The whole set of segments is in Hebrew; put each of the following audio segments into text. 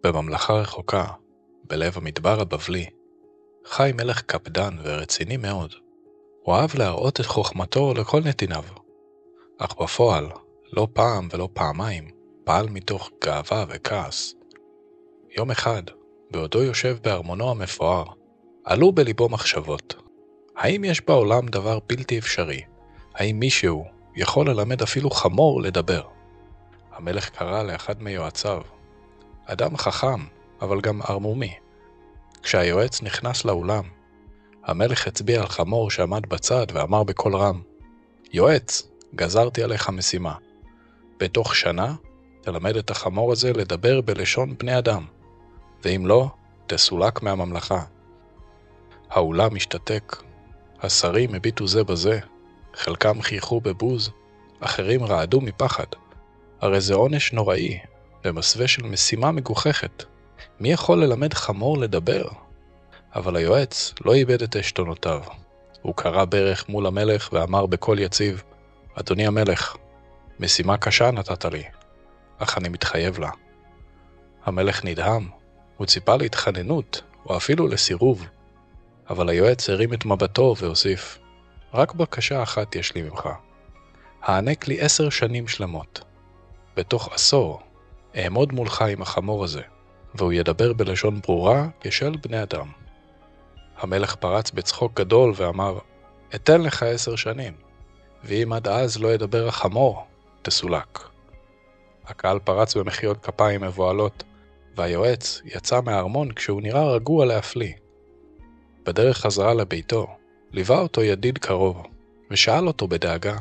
בממלכה רחוקה, בלב המדבר הבבלי, חי מלך קפדן ורציני מאוד. הוא אהב להראות את חוכמתו לכל נתיניו, אך בפועל, לא פעם ולא פעמיים, פעל מתוך גאווה וכעס. יום אחד, בעודו יושב בארמונו המפואר, עלו בליבו מחשבות. האם יש בעולם דבר בלתי אפשרי? האם מישהו יכול ללמד אפילו חמור לדבר? המלך קרא לאחד מיועציו, אדם חכם, אבל גם ערמומי. כשהיועץ נכנס לאולם, המלך הצביע על חמור שעמד בצד ואמר בקול רם, יועץ, גזרתי עליך משימה. בתוך שנה תלמד את החמור הזה לדבר בלשון בני אדם, ואם לא, תסולק מהממלכה. האולם השתתק, השרים הביטו זה בזה, חלקם חייכו בבוז, אחרים רעדו מפחד. הרי זה עונש נוראי, במסווה של משימה מגוחכת. מי יכול ללמד חמור לדבר? אבל היועץ לא איבד את עשתונותיו. הוא קרא ברך מול המלך ואמר בקול יציב, אדוני המלך, משימה קשה נתת לי, אך אני מתחייב לה. המלך נדהם, הוא ציפה להתחננות, או אפילו לסירוב. אבל היועץ הרים את מבטו והוסיף, רק בקשה אחת יש לי ממך. הענק לי 10 שנים שלמות. בתוך עשור, אעמוד מולך עם החמור הזה, והוא ידבר בלשון ברורה כשל בני אדם. המלך פרץ בצחוק גדול ואמר, אתן לך 10 שנים, ואם עד אז לא ידבר החמור, תסולק. הקהל פרץ במחיאות כפיים מבועלות, והיועץ יצא מהארמון כשהוא נראה רגוע להפליא. בדרך חזרה לביתו, ליווה אותו ידיד קרוב, ושאל אותו בדאגה,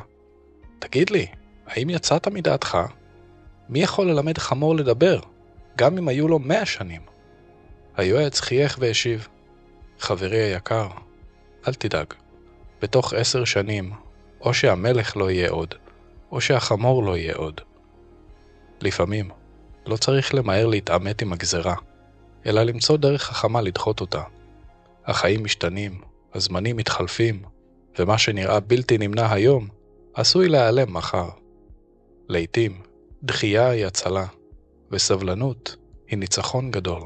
תגיד לי, האם יצאת מדעתך? מי יכול ללמד חמור לדבר, גם אם היו לו 100 שנים? היועץ חייך והשיב, חברי היקר, אל תדאג. בתוך 10 שנים, או שהמלך לא יהיה עוד, או שהחמור לא יהיה עוד. לפעמים, לא צריך למהר להתעמת עם הגזרה, אלא למצוא דרך חכמה לדחות אותה. החיים משתנים, הזמנים מתחלפים, ומה שנראה בלתי נמנע היום, עשוי להיעלם מחר. לעתים, דחייה היא הצלה, וסבלנות היא ניצחון גדול.